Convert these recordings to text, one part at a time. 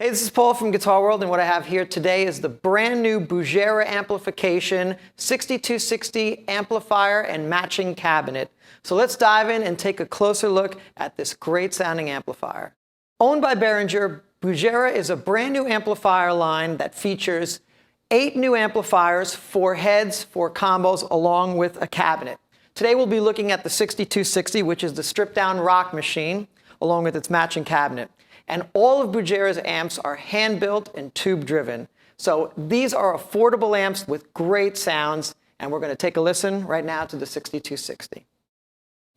Hey, this is Paul from Guitar World, and what I have here today is the brand new Bugera amplification 6260 amplifier and matching cabinet. So let's dive in and take a closer look at this great sounding amplifier. Owned by Behringer, Bugera is a brand new amplifier line that features 8 new amplifiers, 4 heads, 4 combos, along with a cabinet. Today we'll be looking at the 6260, which is the stripped down rock machine, along with its matching cabinet. And all of Bugera's amps are hand-built and tube-driven. So these are affordable amps with great sounds, and we're going to take a listen right now to the 6260.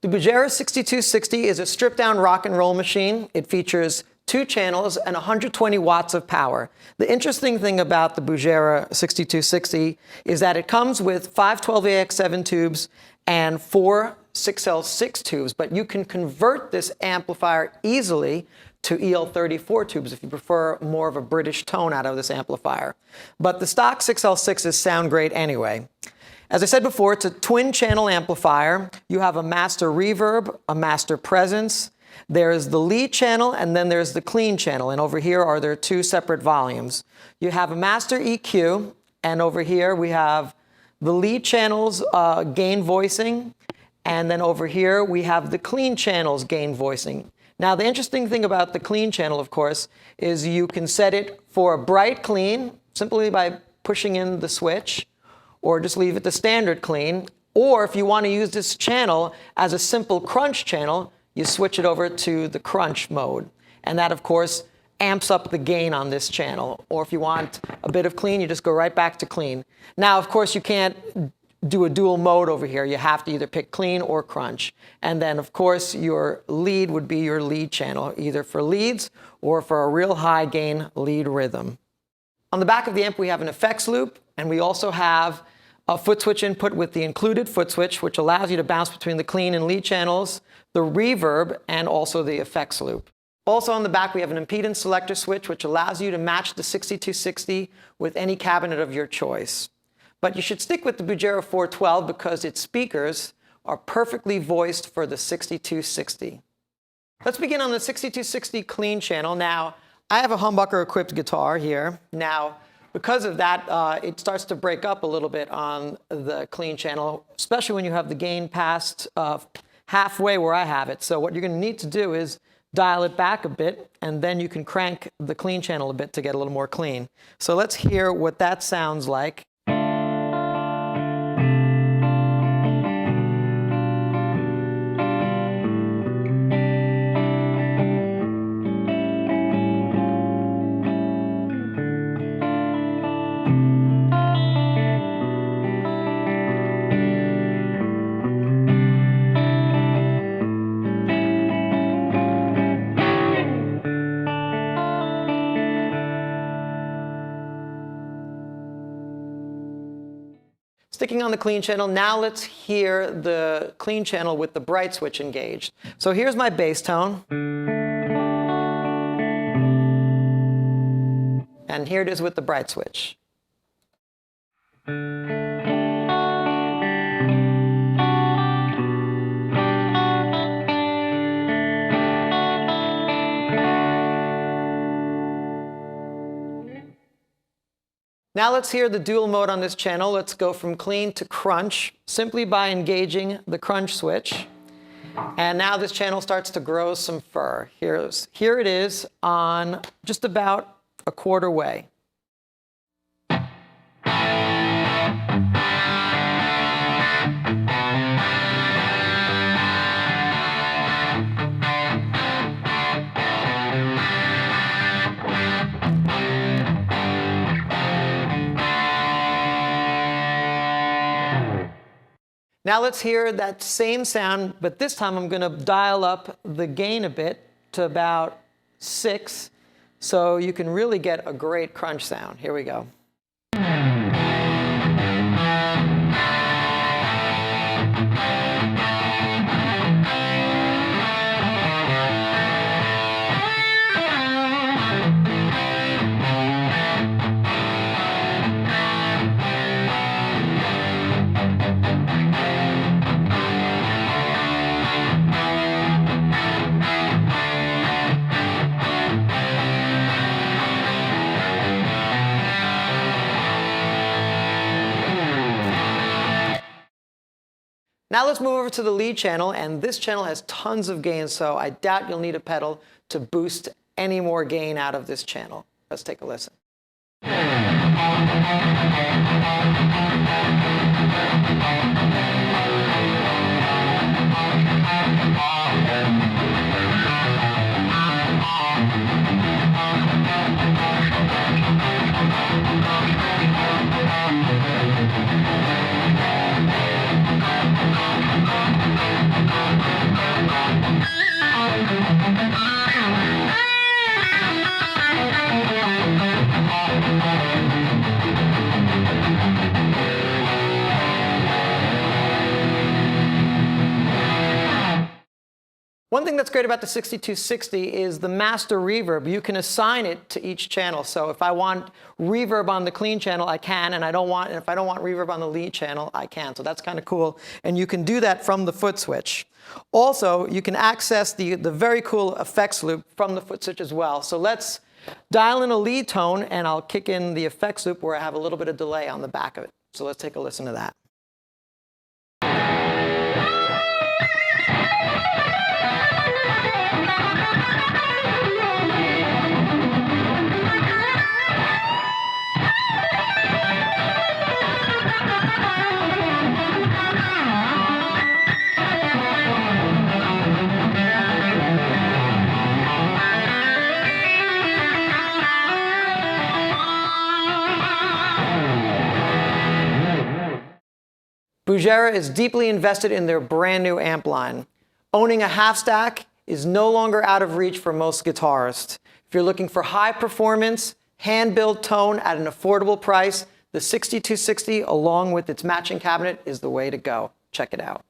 The Bugera 6260 is a stripped-down rock and roll machine. It features 2 channels and 120 watts of power. The interesting thing about the Bugera 6260 is that it comes with 5 12AX7 tubes and 4 6L6 tubes, but you can convert this amplifier easily to EL34 tubes if you prefer more of a British tone out of this amplifier. But the stock 6L6s sound great anyway. As I said before, it's a twin channel amplifier. You have a master reverb, a master presence. There's the lead channel, and then there's the clean channel. And over here are there 2 separate volumes. You have a master EQ, and over here we have the lead channel's gain voicing, and then over here we have the clean channel's gain voicing. Now, the interesting thing about the clean channel, of course, is you can set it for a bright clean simply by pushing in the switch, or just leave it to standard clean. Or if you want to use this channel as a simple crunch channel, you switch it over to the crunch mode. And that, of course, amps up the gain on this channel. Or if you want a bit of clean, you just go right back to clean. Now, of course, you can't do a dual mode over here. You have to either pick clean or crunch. And then, of course, your lead would be your lead channel, either for leads or for a real high gain lead rhythm. On the back of the amp, we have an effects loop, and we also have a foot switch input with the included foot switch, which allows you to bounce between the clean and lead channels, the reverb, and also the effects loop. Also on the back, we have an impedance selector switch, which allows you to match the 6260 with any cabinet of your choice. But you should stick with the Bugera 412 because its speakers are perfectly voiced for the 6260. Let's begin on the 6260 clean channel. Now, I have a humbucker-equipped guitar here. Now, because of that, it starts to break up a little bit on the clean channel, especially when you have the gain past halfway where I have it. So what you're going to need to do is dial it back a bit, and then you can crank the clean channel a bit to get a little more clean. So let's hear what that sounds like. Sticking on the clean channel, now let's hear the clean channel with the bright switch engaged. So here's my bass tone. And here it is with the bright switch. Now let's hear the dual mode on this channel. Let's go from clean to crunch simply by engaging the crunch switch. And now this channel starts to grow some fur. Here it is on just about a quarter way. Now let's hear that same sound, but this time I'm going to dial up the gain a bit to about 6, so you can really get a great crunch sound. Here we go. Now let's move over to the lead channel, and this channel has tons of gain, so I doubt you'll need a pedal to boost any more gain out of this channel. Let's take a listen. One thing that's great about the 6260 is the master reverb. You can assign it to each channel. So if I want reverb on the clean channel, I can, and if I don't want reverb on the lead channel, I can. So that's kind of cool. And you can do that from the foot switch. Also, you can access the very cool effects loop from the foot switch as well. So let's dial in a lead tone, and I'll kick in the effects loop where I have a little bit of delay on the back of it. So let's take a listen to that. Bugera is deeply invested in their brand new amp line. Owning a half stack is no longer out of reach for most guitarists. If you're looking for high performance, hand-built tone at an affordable price, the 6260 along with its matching cabinet is the way to go. Check it out.